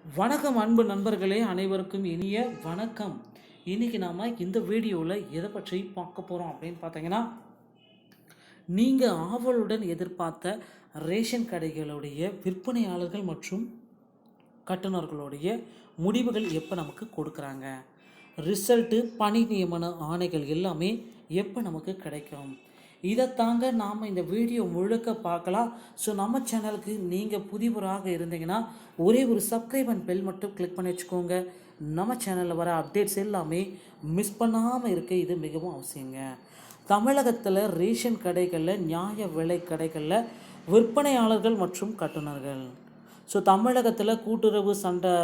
வணக்கம் அன்பு நண்பர்களே, அனைவருக்கும் இனிய வணக்கம். இன்றைக்கி நாம் இந்த வீடியோவில் எதை பற்றி பார்க்க போகிறோம் அப்படின்னு பார்த்தீங்கன்னா, நீங்கள் ஆவலுடன் எதிர்பார்த்த ரேஷன் கடைகளுடைய விற்பனையாளர்கள் மற்றும் கட்டுநர்களுடைய முடிவுகள் எப்போ நமக்கு கொடுக்குறாங்க, ரிசல்ட்டு, பணி நியமன ஆணைகள் எல்லாமே எப்போ நமக்கு கிடைக்கும், இதை தாங்க நாம் இந்த வீடியோ முழுக்க பார்க்கலாம். ஸோ நம்ம சேனலுக்கு நீங்கள் புதிவராக இருந்தீங்கன்னா ஒரே ஒரு சப்ஸ்கிரைப் அண்ட் பெல் மட்டும் கிளிக் பண்ணி வச்சுக்கோங்க. நம்ம சேனலில் வர அப்டேட்ஸ் எல்லாமே மிஸ் பண்ணாமல் இருக்க இது மிகவும் அவசியங்க. தமிழகத்தில் ரேஷன் கடைகளில், நியாய விலை கடைகளில் விற்பனையாளர்கள் மற்றும் கட்டுநர்கள். ஸோ தமிழகத்தில் கூட்டுறவு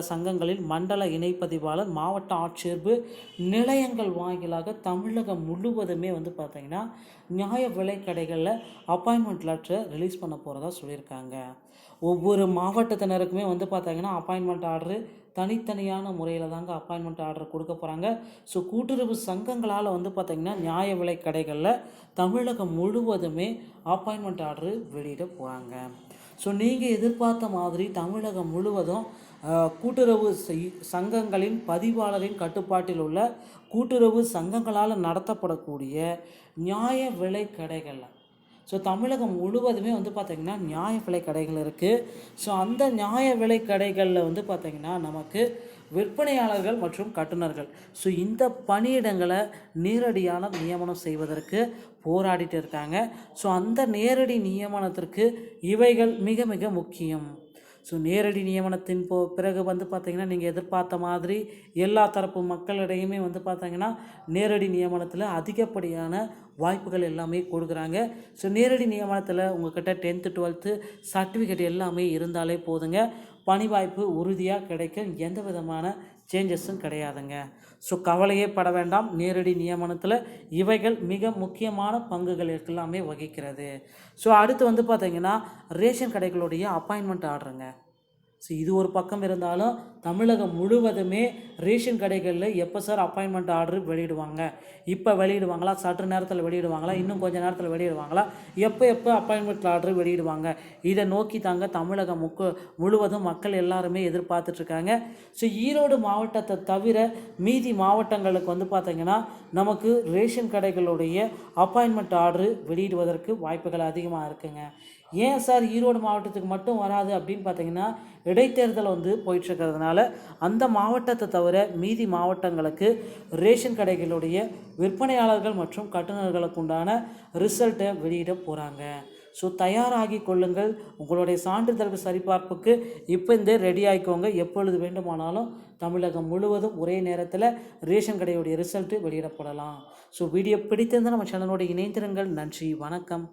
சங்கங்களில் மண்டல இணைப்பதிவாளர், மாவட்ட ஆட்சேர்ப்பு நிலையங்கள் வாயிலாக தமிழகம் முழுவதுமே பார்த்திங்கன்னா நியாய விலை கடைகளில் அப்பாயின்மெண்ட் லெட்டரை ரிலீஸ் பண்ண போகிறதா சொல்லியிருக்காங்க. ஒவ்வொரு மாவட்டத்தினருக்குமே பார்த்திங்கன்னா அப்பாயின்மெண்ட் ஆர்டரு தனித்தனியான முறையில் தாங்க அப்பாயின்மெண்ட் ஆர்டர் கொடுக்க போகிறாங்க. ஸோ கூட்டுறவு சங்கங்களால் பார்த்திங்கன்னா நியாய விலை கடைகளில் தமிழகம் முழுவதுமே அப்பாயின்மெண்ட் ஆர்டரு வெளியிட போகிறாங்க. ஸோ நீங்கள் எதிர்பார்த்த மாதிரி தமிழகம் முழுவதும் கூட்டுறவு சங்கங்களின் பதிவாளரின் கட்டுப்பாட்டில் உள்ள கூட்டுறவு சங்கங்களால் நடத்தப்படக்கூடிய நியாய விலை கடைகளில், ஸோ தமிழகம் முழுவதுமே பார்த்திங்கன்னா நியாய விலை கடைகள் இருக்குது. ஸோ அந்த நியாய விலை கடைகளில் பார்த்திங்கன்னா நமக்கு விற்பனையாளர்கள் மற்றும் கட்டுநர்கள், ஸோ இந்த பணியிடங்களை நேரடியான நியமனம் செய்வதற்கு போராடிட்டு இருக்காங்க. ஸோ அந்த நேரடி நியமனத்திற்கு இவைகள் மிக மிக முக்கியம். ஸோ நேரடி நியமனத்தின் பிறகு பார்த்திங்கன்னா நீங்கள் எதிர்பார்த்த மாதிரி எல்லா தரப்பு மக்களிடையுமே பார்த்திங்கன்னா நேரடி நியமனத்தில் அதிகப்படியான வாய்ப்புகள் எல்லாமே கொடுக்குறாங்க. ஸோ நேரடி நியமனத்தில் உங்கள்கிட்ட 10th 12th சர்டிஃபிகேட் எல்லாமே இருந்தாலே போதுங்க, பணி வாய்ப்பு உறுதியாக கிடைக்கும். எந்த விதமான சேஞ்சஸும் கிடையாதுங்க. ஸோ கவலையே பட வேண்டாம். நேரடி நியமனத்தில் இவைகள் மிக முக்கியமான பங்குகள் எல்லாமே வகிக்கிறது. ஸோ அடுத்து பார்த்திங்கன்னா ரேஷன் கடைகளுடைய அப்பாயின்மெண்ட் ஆர்டருங்க. ஸோ இது ஒரு பக்கம் இருந்தாலும் தமிழகம் முழுவதுமே ரேஷன் கடைகளில் எப்போ சார் அப்பாயின்மெண்ட் ஆர்டர் வெளியிடுவாங்க, இப்போ வெளியிடுவாங்களா, சற்று நேரத்தில் வெளியிடுவாங்களா, இன்னும் கொஞ்சம் நேரத்தில் வெளியிடுவாங்களா, எப்போ அப்பாயின்மெண்ட் ஆர்டர் வெளியிடுவாங்க, இதை நோக்கி தாங்க தமிழகம் முழுவதும் மக்கள் எல்லாருமே எதிர்பார்த்துட்ருக்காங்க. ஸோ ஈரோடு மாவட்டத்தை தவிர மீதி மாவட்டங்களுக்கு பார்த்திங்கன்னா நமக்கு ரேஷன் கடைகளுடைய அப்பாயின்மெண்ட் ஆர்டர் வெளியிடுவதற்கு வாய்ப்புகள் அதிகமாக இருக்குங்க. ஏன் சார் ஈரோடு மாவட்டத்துக்கு மட்டும் வராது அப்படின்னு பார்த்திங்கன்னா, இடைத்தேர்தல் போயிட்டுருக்கிறதுனால அந்த மாவட்டத்தை தவிர மீதி மாவட்டங்களுக்கு ரேஷன் கடைகளுடைய விற்பனையாளர்கள் மற்றும் கட்டுநர்களுக்கு உண்டான ரிசல்ட்டை வெளியிட போகிறாங்க. ஸோ தயாராகி கொள்ளுங்கள். உங்களுடைய சான்றிதழ்கள் சரிபார்ப்புக்கு இப்போ ரெடி ஆகிக்கோங்க. எப்பொழுது வேண்டுமானாலும் தமிழகம் முழுவதும் ஒரே நேரத்தில் ரேஷன் கடையுடைய ரிசல்ட்டு வெளியிடப்படலாம். ஸோ வீடியோ பிடித்திருந்தால் நம்ம சேனலோடு இணைந்திருங்கள். நன்றி, வணக்கம்.